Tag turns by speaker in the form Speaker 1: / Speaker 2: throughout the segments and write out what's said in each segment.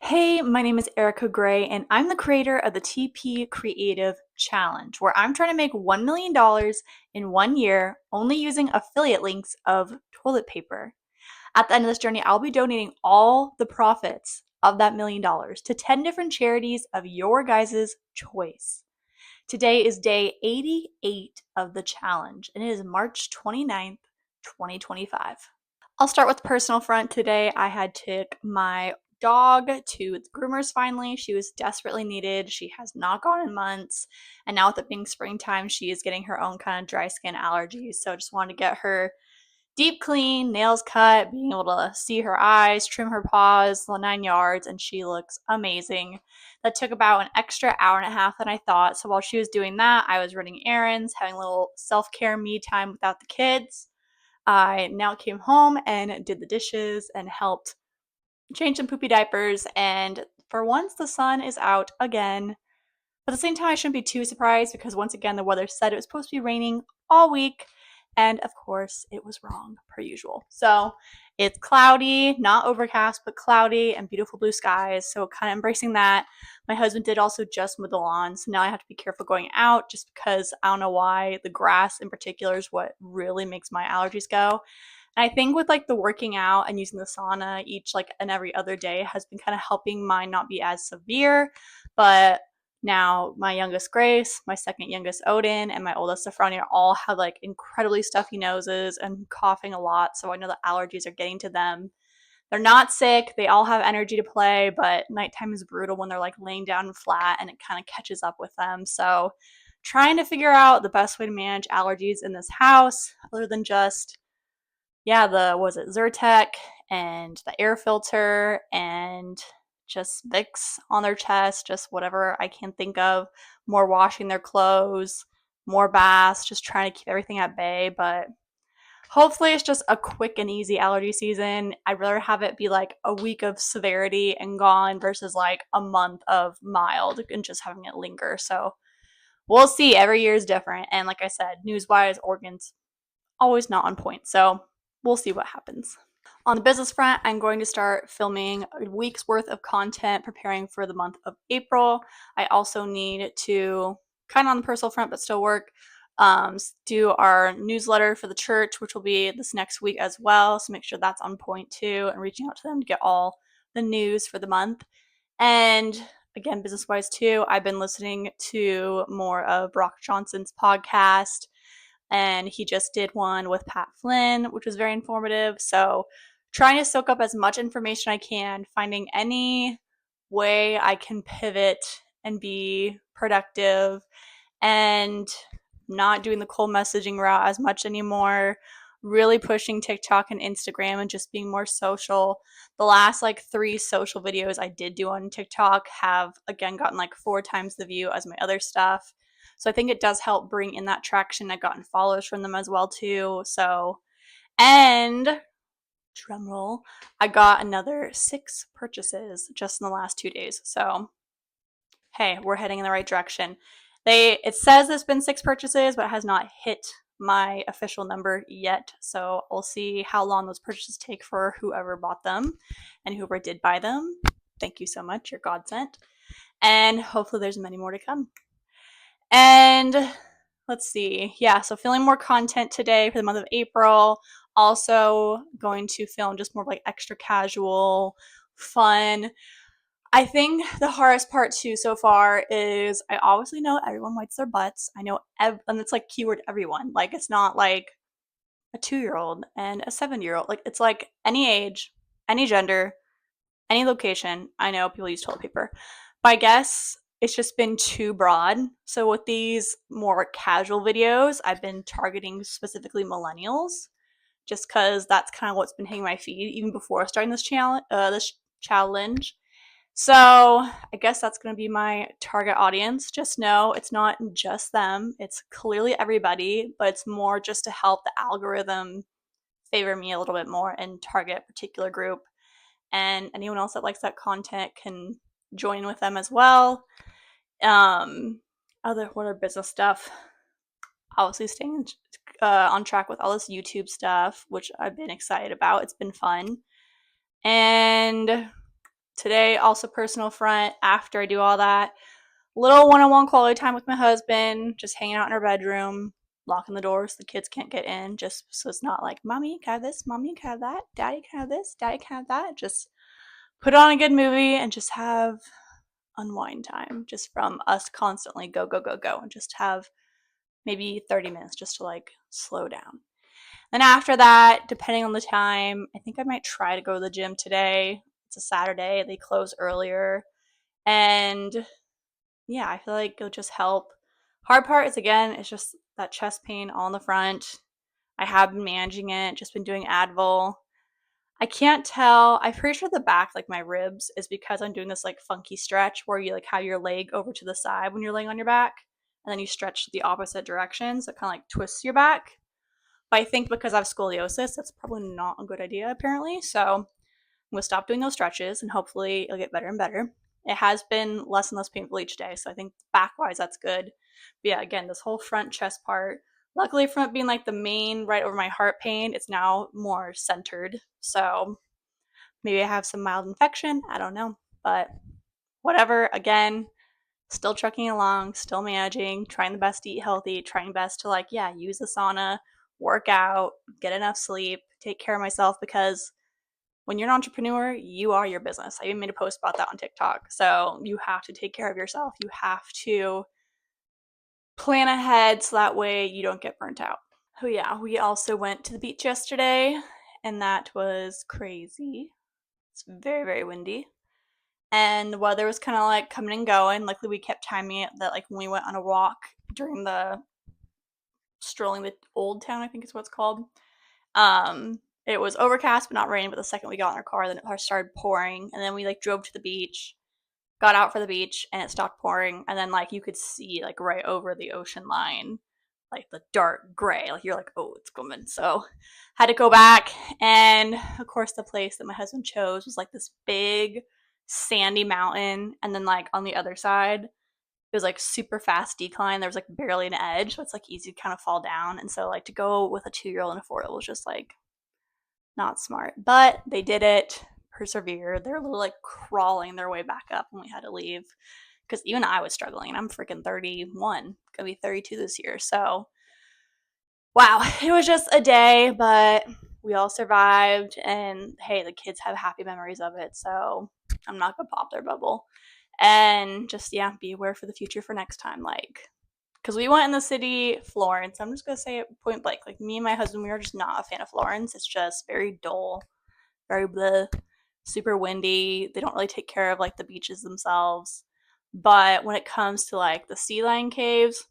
Speaker 1: Hey, my name is Erica Gray, and I'm the creator of the TP Creative Challenge, where I'm trying to make $1 million in 1 year only using affiliate links of toilet paper. At the end of this journey, I'll be donating all the profits of that $1 million to 10 different charities of your guys' choice. Today is day 88 of the challenge, and it is March 29th, 2025. I'll start with the personal front. Today, I had took my dog to the groomers finally. She was desperately needed. She has not gone in months. And now with it being springtime, she is getting her own kind of dry skin allergies. So I just wanted to get her deep clean, nails cut, being able to see her eyes, trim her paws, the 9 yards, and she looks amazing. That took about an extra hour and a half than I thought. So while she was doing that, I was running errands, having a little self-care me time without the kids. I now came home and did the dishes and helped change some poopy diapers. And for once, the sun is out again. But at the same time, I shouldn't be too surprised because once again, the weather said it was supposed to be raining all week. And of course, it was wrong per usual. So it's cloudy, not overcast, but cloudy and beautiful blue skies. So kind of embracing that. My husband did also just mow the lawn. So now I have to be careful going out just because I don't know why the grass in particular is what really makes my allergies go. And I think with like the working out and using the sauna each like and every other day has been kind of helping mine not be as severe. But now my youngest Grace, my second youngest Odin, and my oldest Sophronia all have like incredibly stuffy noses and coughing a lot. So I know the allergies are getting to them. They're not sick. They all have energy to play, but nighttime is brutal when they're like laying down flat and it kind of catches up with them. So trying to figure out the best way to manage allergies in this house other than just Zyrtec and the air filter and just Vicks on their chest, just whatever I can think of. More washing their clothes, more baths, just trying to keep everything at bay. But hopefully, it's just a quick and easy allergy season. I'd rather have it be like a week of severity and gone versus like a month of mild and just having it linger. So we'll see. Every year is different. And like I said, news wise, organs always not on point. So we'll see what happens. On the business front, I'm going to start filming a week's worth of content preparing for the month of April. I also need to, kind of on the personal front, but still work, do our newsletter for the church, which will be this next week as well. So make sure that's on point too, and reaching out to them to get all the news for the month. And again, business wise too, I've been listening to more of Brock Johnson's podcast, and he just did one with Pat Flynn, which was very informative. So trying to soak up as much information I can, finding any way I can pivot and be productive, and not doing the cold messaging route as much anymore. Really pushing TikTok and Instagram and just being more social. The last like 3 social videos I did do on TikTok have again gotten like 4 times the view as my other stuff. So I think it does help bring in that traction. I've gotten followers from them as well too. So, and drum roll, I got another 6 purchases just in the last 2 days. So, hey, we're heading in the right direction. It says there's been 6 purchases, but it has not hit my official number yet. So we'll see how long those purchases take for whoever bought them and whoever did buy them. Thank you so much. You're God sent. And hopefully there's many more to come. And let's see. Yeah, so filming more content today for the month of April. Also going to film just more like extra casual, fun. I think the hardest part too so far is I obviously know everyone wipes their butts. I know, and it's like keyword everyone. Like it's not like a 2-year-old and a 7-year-old. Like it's like any age, any gender, any location. I know people use toilet paper, but I guess it's just been too broad. So with these more casual videos, I've been targeting specifically millennials, just because that's kind of what's been hitting my feed even before starting this challenge. So I guess that's going to be my target audience. Just know it's not just them. It's clearly everybody, but it's more just to help the algorithm favor me a little bit more and target a particular group. And anyone else that likes that content can join with them as well. Other business stuff? Obviously staying on track with all this YouTube stuff, which I've been excited about. It's been fun. And today, also personal front, after I do all that, little one-on-one quality time with my husband, just hanging out in our bedroom, locking the doors so the kids can't get in, just so it's not like, mommy, can I have this? Mommy, can I have that? Daddy, can I have this? Daddy, can I have that? Just put on a good movie and just have unwind time, just from us constantly go, go, go, go, and just have maybe 30 minutes just to like slow down. Then after that, depending on the time, I think I might try to go to the gym today. It's a Saturday, they close earlier. And yeah, I feel like it'll just help. Hard part is, again, it's just that chest pain all in the front. I have been managing it, just been doing Advil. I can't tell. I'm pretty sure the back, like my ribs, is because I'm doing this like funky stretch where you like have your leg over to the side when you're laying on your back, and then you stretch the opposite direction, so it kind of like twists your back. But I think because I have scoliosis, that's probably not a good idea, apparently. So I'm gonna stop doing those stretches, and hopefully it'll get better and better. It has been less and less painful each day, so I think back wise that's good. But yeah, again, this whole front chest part. Luckily, from it being like the main right over my heart pain, it's now more centered. So maybe I have some mild infection. I don't know. But whatever, again, still trucking along, still managing, trying the best to eat healthy, trying best to like, yeah, use the sauna, work out, get enough sleep, take care of myself, because when you're an entrepreneur, you are your business. I even made a post about that on TikTok. So you have to take care of yourself. You have to plan ahead so that way you don't get burnt out. Oh yeah, we also went to the beach yesterday, and that was crazy. It's very, very windy. And the weather was kind of like coming and going. Luckily, we kept timing it that like when we went on a walk during the strolling the old town, I think is what it's called. It was overcast but not raining. But the second we got in our car, then it started pouring, and then we like drove to the beach, got out for the beach, and it stopped pouring. And then like you could see like right over the ocean line, like the dark gray. Like you're like, oh, it's coming. So had to go back, and of course the place that my husband chose was like this big sandy mountain, and then like on the other side it was like super fast decline. There was like barely an edge, so it's like easy to kind of fall down. And so like to go with a 2-year-old and a 4-year-old was just like not smart. But they did it, persevered. They're literally like crawling their way back up when we had to leave. Because even I was struggling. I'm freaking 31, gonna be 32 this year. So wow, it was just a day, but we all survived. And hey, the kids have happy memories of it. So I'm not gonna pop their bubble. And just, yeah, be aware for the future for next time. Like, because we went in the city, Florence. I'm just gonna say it point blank. Like, me and my husband, we are just not a fan of Florence. It's just very dull, very bleh, super windy. They don't really take care of like the beaches themselves. But when it comes to like the sea lion caves,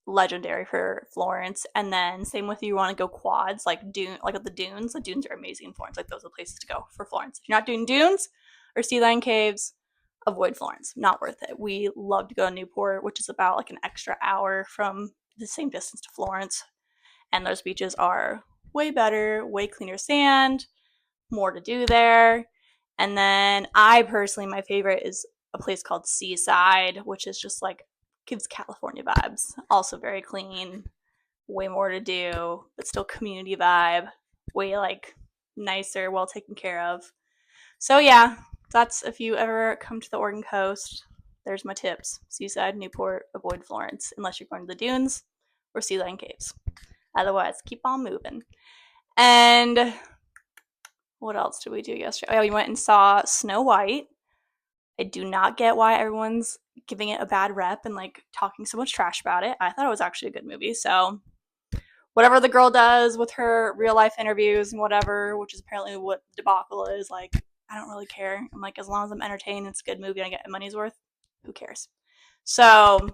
Speaker 1: legendary for Florence. And then same with you want to go quads, like dune, like the dunes. The dunes are amazing in Florence. Like those are the places to go for Florence. If you're not doing dunes or sea lion caves, avoid Florence. Not worth it. We love to go to Newport, which is about like an extra hour from the same distance to Florence. And those beaches are way better, way cleaner sand, more to do there. And then I personally, my favorite is a place called Seaside, which is just like gives California vibes. Also very clean, way more to do, but still community vibe, way like nicer, well taken care of. So yeah, that's if you ever come to the Oregon coast, there's my tips. Seaside, Newport, avoid Florence unless you're going to the dunes or sea lion caves. Otherwise, keep on moving. And what else did we do yesterday? Oh, we went and saw Snow White. I do not get why everyone's giving it a bad rep and like talking so much trash about it. I thought it was actually a good movie. So whatever the girl does with her real life interviews and whatever, which is apparently what debacle is, like, I don't really care. I'm like, as long as I'm entertained, it's a good movie and I get my money's worth, who cares? So,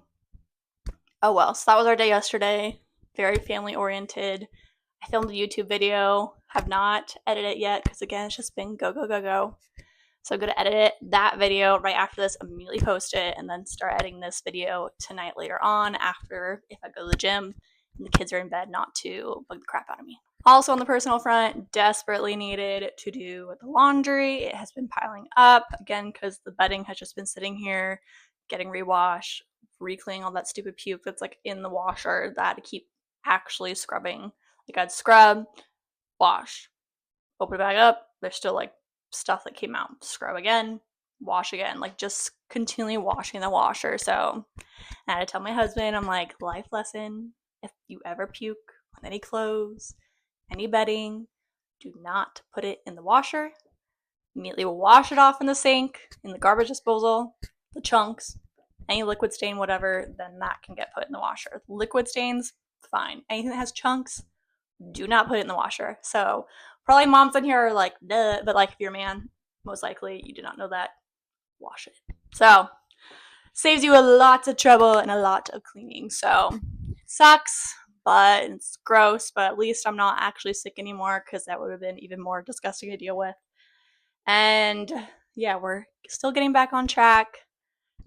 Speaker 1: oh well. So that was our day yesterday. Very family oriented. I filmed a YouTube video. Have not edited it yet because again, it's just been go, go, go, go. So I'm going to edit that video right after this, immediately post it, and then start editing this video tonight later on after, if I go to the gym and the kids are in bed, not to bug the crap out of me. Also on the personal front, desperately needed to do the laundry. It has been piling up, again, because the bedding has just been sitting here, getting rewashed, recleaning all that stupid puke that's like in the washer that I had to keep actually scrubbing. Like I'd scrub, wash, open it back up, there's still like stuff that came out, scrub again, wash again, like just continually washing the washer. So I had to tell my husband, I'm like, life lesson, if you ever puke on any clothes, any bedding, do not put it in the washer. Immediately wash it off in the sink, in the garbage disposal, the chunks, any liquid stain, whatever, then that can get put in the washer. Liquid stains, fine. Anything that has chunks, do not put it in the washer. So probably moms in here are like, duh, but like if you're a man, most likely you do not know that, wash it. So saves you a lot of trouble and a lot of cleaning. So it sucks, but it's gross, but at least I'm not actually sick anymore because that would have been even more disgusting to deal with. And yeah, we're still getting back on track,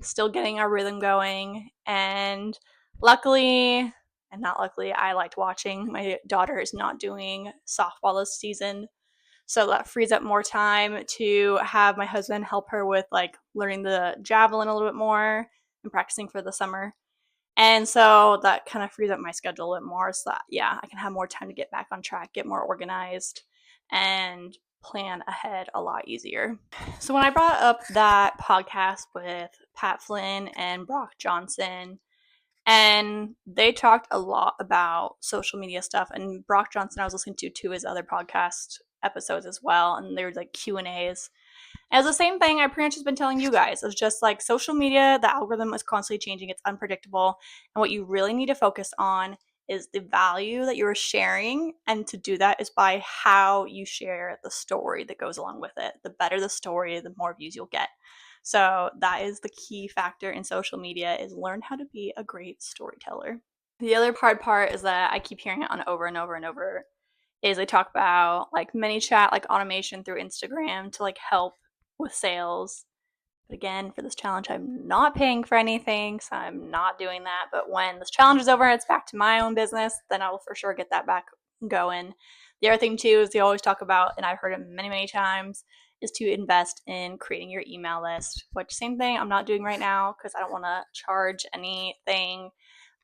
Speaker 1: still getting our rhythm going. And luckily, and not luckily, I liked watching. My daughter is not doing softball this season. So that frees up more time to have my husband help her with like learning the javelin a little bit more and practicing for the summer. And so that kind of frees up my schedule a bit more so that, yeah, I can have more time to get back on track, get more organized, and plan ahead a lot easier. So when I brought up that podcast with Pat Flynn and Brock Johnson, and they talked a lot about social media stuff, and Brock Johnson, I was listening to his other podcast episodes as well, and they were like Q&As. And it's the same thing I pretty much has been telling you guys. It's just like social media, the algorithm is constantly changing. It's unpredictable. And what you really need to focus on is the value that you're sharing. And to do that is by how you share the story that goes along with it. The better the story, the more views you'll get. So that is the key factor in social media, is learn how to be a great storyteller. The other hard part is that I keep hearing it on over and over and over, is they talk about like ManyChat, like automation through Instagram to like help with sales. But again, for this challenge, I'm not paying for anything, so I'm not doing that. But when this challenge is over and it's back to my own business, then I will for sure get that back going. The other thing too is they always talk about, and I've heard it many, many times, is to invest in creating your email list, which same thing I'm not doing right now because I don't want to charge anything.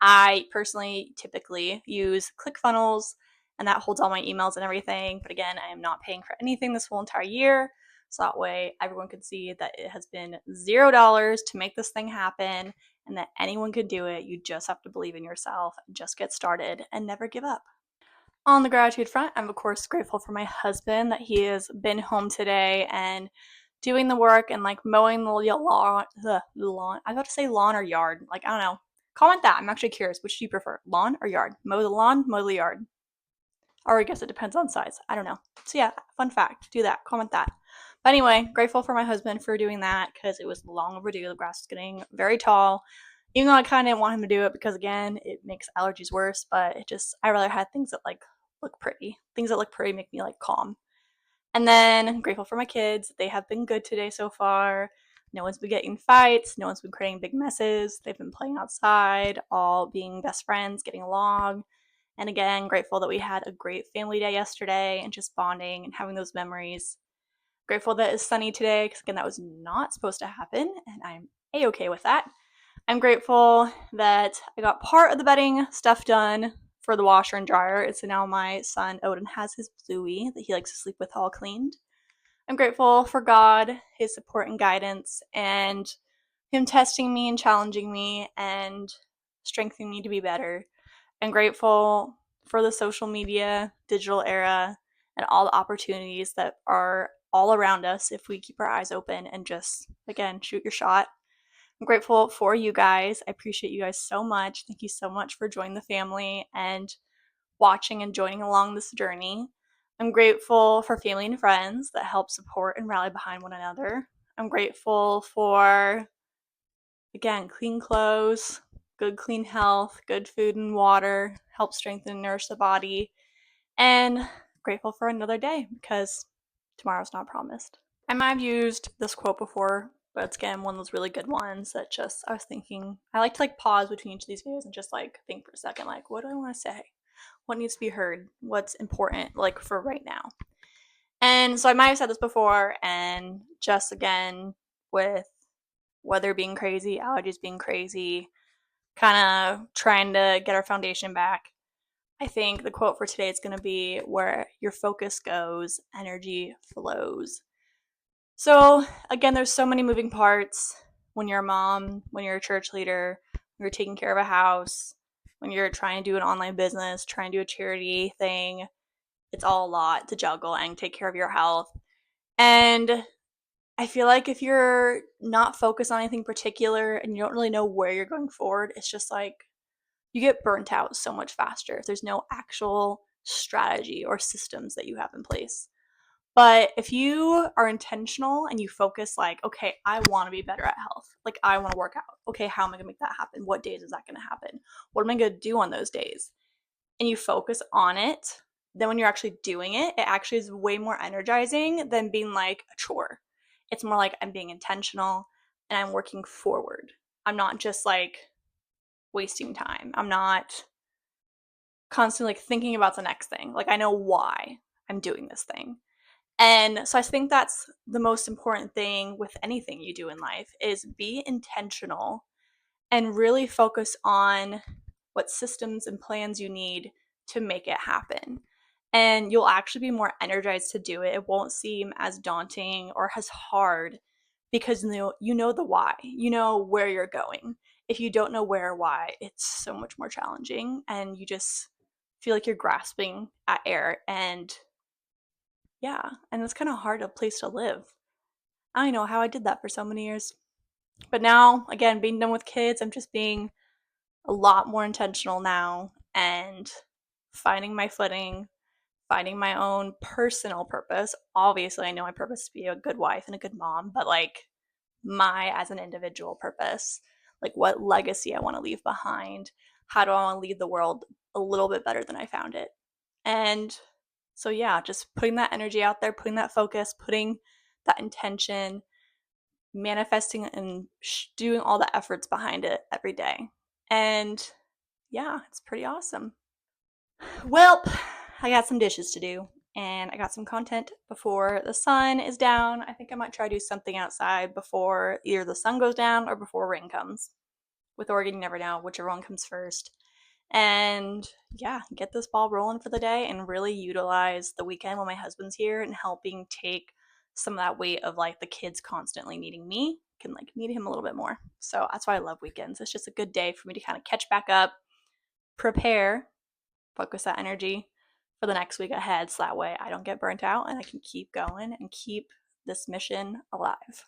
Speaker 1: I personally typically use ClickFunnels, and that holds all my emails and everything. But again, I am not paying for anything this whole entire year. So that way everyone could see that it has been $0 to make this thing happen and that anyone could do it. You just have to believe in yourself, just get started, and never give up. On the gratitude front, I'm of course grateful for my husband that he has been home today and doing the work and like mowing the lawn. I was about to say lawn or yard. Like, I don't know. Comment that. I'm actually curious. Which do you prefer? Lawn or yard? Mow the lawn, mow the yard. Or I guess it depends on size. I don't know. So yeah, fun fact. Do that. Comment that. But anyway, grateful for my husband for doing that because it was long overdue. The grass was getting very tall. Even though I kind of didn't want him to do it because again, it makes allergies worse. But I rather had things that like look pretty. Things that look pretty make me like calm. And then I'm grateful for my kids. They have been good today so far. No one's been getting fights. No one's been creating big messes. They've been playing outside, all being best friends, getting along. And again, grateful that we had a great family day yesterday and just bonding and having those memories. Grateful that it's sunny today because, again, that was not supposed to happen, and I'm A-okay with that. I'm grateful that I got part of the bedding stuff done for the washer and dryer. So now my son Odin has his Bluey that he likes to sleep with all cleaned. I'm grateful for God, his support and guidance, and him testing me and challenging me and strengthening me to be better. I'm grateful for the social media, digital era, and all the opportunities that are all around us if we keep our eyes open and just, again, shoot your shot. I'm grateful for you guys. I appreciate you guys so much. Thank you so much for joining the family and watching and joining along this journey. I'm grateful for family and friends that help support and rally behind one another. I'm grateful for, again, clean clothes, good clean health, good food and water, help strengthen and nourish the body, and grateful for another day because tomorrow's not promised. I might have used this quote before, but it's again one of those really good ones that just I was thinking. I like to like pause between each of these videos and just like think for a second, like, what do I want to say? What needs to be heard? What's important, like for right now? And so I might have said this before, and just again with weather being crazy, allergies being crazy, kind of trying to get our foundation back. I think the quote for today is going to be, where your focus goes, energy flows. So, again, there's so many moving parts when you're a mom, when you're a church leader, when you're taking care of a house, when you're trying to do an online business, trying to do a charity thing. It's all a lot to juggle and take care of your health. And I feel like if you're not focused on anything particular and you don't really know where you're going forward, it's just like you get burnt out so much faster if there's no actual strategy or systems that you have in place. But if you are intentional and you focus, like, okay, I want to be better at health. Like, I want to work out. Okay, how am I going to make that happen? What days is that going to happen? What am I going to do on those days? And you focus on it, then when you're actually doing it, it actually is way more energizing than being like a chore. It's more like I'm being intentional and I'm working forward. I'm not just like wasting time. I'm not constantly like thinking about the next thing. Like, I know why I'm doing this thing. And so I think that's the most important thing with anything you do in life is be intentional and really focus on what systems and plans you need to make it happen. And you'll actually be more energized to do it. It won't seem as daunting or as hard because you know the why. You know where you're going. If you don't know where or why, it's so much more challenging and you just feel like you're grasping at air, and yeah, and it's kind of hard a place to live. I don't know how I did that for so many years. But now, again, being done with kids, I'm just being a lot more intentional now and finding my footing, finding my own personal purpose. Obviously, I know my purpose is to be a good wife and a good mom, but like my as an individual purpose, like what legacy I want to leave behind. How do I want to leave the world a little bit better than I found it? And so, yeah, just putting that energy out there, putting that focus, putting that intention, manifesting and doing all the efforts behind it every day. And yeah, it's pretty awesome. Well, I got some dishes to do and I got some content before the sun is down. I think I might try to do something outside before either the sun goes down or before rain comes. With Oregon, you never know whichever one comes first. And yeah, get this ball rolling for the day and really utilize the weekend when my husband's here and helping take some of that weight of like the kids constantly needing me, can like need him a little bit more. So that's why I love weekends. It's just a good day for me to kind of catch back up, prepare, focus that energy for the next week ahead so that way I don't get burnt out and I can keep going and keep this mission alive.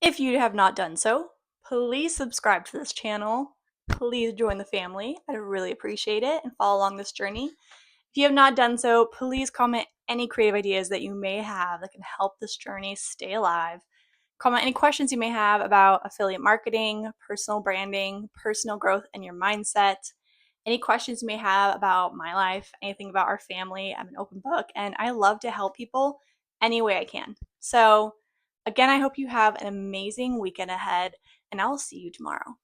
Speaker 1: If you have not done so, please subscribe to this channel. Please join the family. I'd really appreciate it and follow along this journey. If you have not done so, please comment any creative ideas that you may have that can help this journey stay alive. Comment any questions you may have about affiliate marketing, personal branding, personal growth, and your mindset. Any questions you may have about my life, anything about our family. I'm an open book and I love to help people any way I can. So, again, I hope you have an amazing weekend ahead, and I'll see you tomorrow.